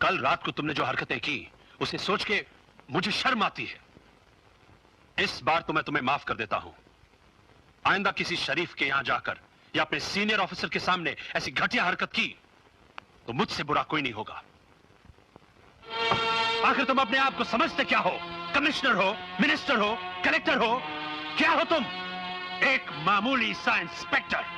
कल रात को तुमने जो हरकतें की उसे सोच के मुझे शर्म आती है। इस बार तो मैं तुम्हें माफ कर देता हूं। आइंदा किसी शरीफ के यहां जाकर या अपने सीनियर ऑफिसर के सामने ऐसी घटिया हरकत की तो मुझसे बुरा कोई नहीं होगा। आखिर तुम अपने आप को समझते क्या हो? कमिश्नर हो, मिनिस्टर हो, कलेक्टर हो, क्या हो तुम? एक मामूली सा इंस्पेक्टर,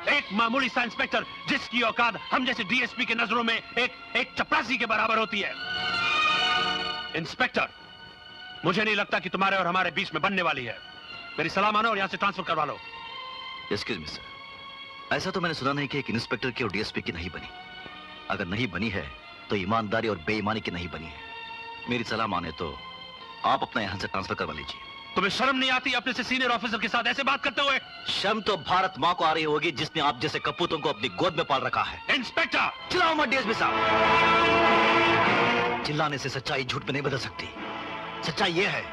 एक मामूली सा इंस्पेक्टर जिसकी औकात हम जैसे डीएसपी के नजरों में एक चपरासी के बराबर होती है। इंस्पेक्टर, मुझे नहीं लगता कि तुम्हारे और हमारे बीच में बनने वाली है। मेरी सलाह मानो और यहां से ट्रांसफर करवा लो। एक्सक्यूज मी सर, ऐसा तो मैंने सुना नहीं कि एक इंस्पेक्टर की और डीएसपी की नहीं बनी। अगर नहीं बनी है तो ईमानदारी और बेईमानी की नहीं बनी है। मेरी सलाह माने तो आप अपना यहां से ट्रांसफर करवा लीजिए। तुम्हें शर्म नहीं आती अपने से सीनियर ऑफिसर के साथ ऐसे बात करते हुए? शर्म तो भारत मां को आ रही होगी जिसने आप जैसे कपूतों को अपनी गोद में पाल रखा है। इंस्पेक्टर! चिल्लाओ मत डीएसपी साहब। चिल्लाने से सच्चाई झूठ में नहीं बदल सकती। सच्चाई यह है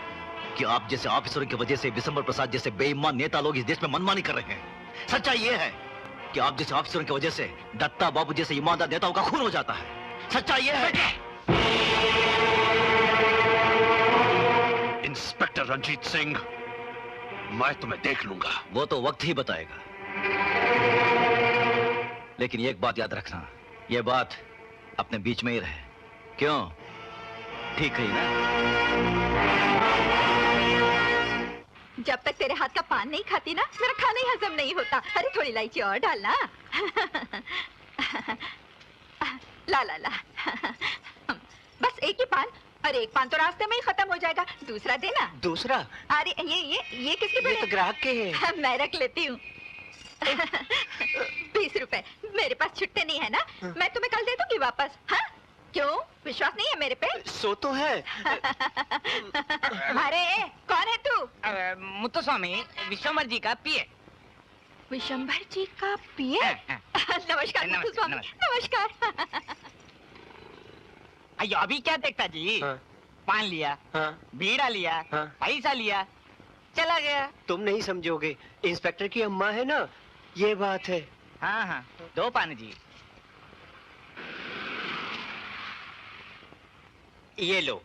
कि आप जैसे ऑफिसरों की वजह से विशंबर प्रसाद जैसे बेईमान नेता लोग इस देश में मनमानी कर रहे हैं। सच्चाई यह है कि आप जैसे ऑफिसरों की वजह से दत्ता बाबू जैसे ईमानदार नेताओं का खून हो जाता है। सच्चाई यह है। इंस्पेक्टर रंजीत सिंह, मैं तुम्हें देख लूंगा। वो तो वक्त ही बताएगा। लेकिन एक बात याद रखना, यह बात अपने बीच में ही रहे। क्यों? ठीक है ना? जब तक तेरे हाथ का पान नहीं खाती ना, मेरा खाना ही हजम नहीं होता। अरे थोड़ी इलायची और डालना। ला ला ला। बस एक ही पान। अरे एक पान तो रास्ते में ही खत्म हो जाएगा, दूसरा देना। दूसरा? अरे ये किसके ये तो ग्राहक के है। मैं रख लेती हूँ। 20 रुपए। मेरे पास छुट्टे नहीं है ना, मैं तुम्हें कल दे दूंगी वापस। हाँ? क्यों, विश्वास नहीं है मेरे पे? सो तो है। अरे कौन है तू? मुत्तुस्वामी, विश्वम्भर जी का पीए। विशंभर जी का पीए? नमस्कार मुत्तुस्वामी। नमस्कार। अयो अभी क्या देखता जी? हाँ। पान लिया, हाँ। बीड़ा लिया, हाँ। पैसा लिया, चला गया। तुम नहीं समझोगे, इंस्पेक्टर की अम्मा है ना, ये बात है। हाँ हाँ, 2 पान जी। ये लो।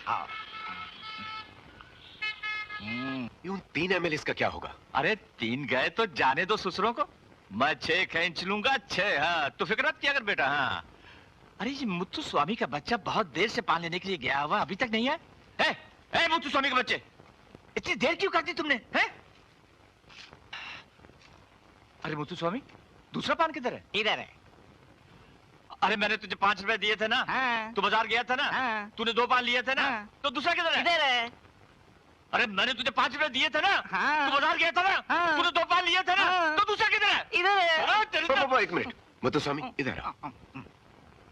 आओ। यूं 3 ml इसका क्या होगा? अरे 3 गए तो जाने दो ससुरों को। मैं 6 खींच लूंगा 6। हाँ, तो फिक्र मत किया कर बेटा। हाँ। अरे ये मुत्तुस्वामी का बच्चा बहुत देर से पान लेने के लिए गया हुआ, अभी तक नहीं है। ए मुत्तुस्वामी के बच्चे, इतनी देर क्यों कर दी तुमने? है? अरे मुत्तुस्वामी, दूसरा पान किधर है? इधर है। अरे मैंने तुझे 5 रुपए दिए थे ना। हाँ। तू बाजार गया था ना। हाँ। तूने 2 पान लिए थे ना। हाँ। तो दूसरा किधर है? इधर है। अरे मैंने तुझे 5 रुपए दिए थे ना। हाँ। तू बाजार गया था ना। हाँ। तूने 2 पान लिए थे ना। हाँ। तो दूसरा किधर है? इधर है। अरे तेरी तो- पापा 1 मिनट। मुत्तुस्वामी इधर आ।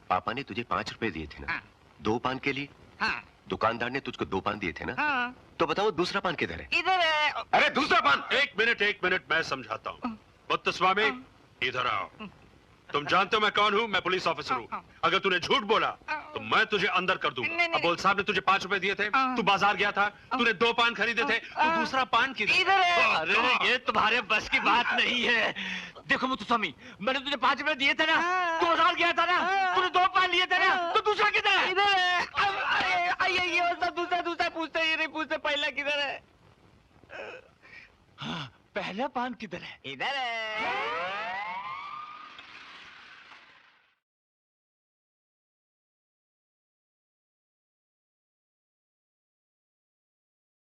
पापा ने तुझे 5 रुपए दिए थे ना। हाँ। 2 पान के लिए हाँ। दुकानदार ने तुझको 2 पान दिए थे ना। हाँ। तो बताओ दूसरा पान किधर है? इधर है। अरे दूसरा पान। एक मिनट मैं समझाता हूँ। मुत्तुस्वामी इधर आओ। तुम जानते हो मैं कौन हूँ? मैं पुलिस ऑफिसर हूँ। अगर तूने झूठ बोला तो मैं तुझे अंदर कर दूंगा। अबोल साहब ने तुझे 5 रुपए दिए थे, तू बाजार गया था, तूने 2 पान खरीदे थे, तो दूसरा पान किधर? इधर है। अरे ये तुम्हारे बस की बात नहीं है। देखो मुत्तुस्वामी, मैंने तुझे 5 रुपए दिए थे ना। तू बाजार गया था ना। तूने 2 पान लिए थे ना। तो दूसरा किधर है? इधर है। ये सब दूसरा पूछते, ये नहीं पूछते पहला किधर है। हाँ, पहला पान किधर है? इधर है।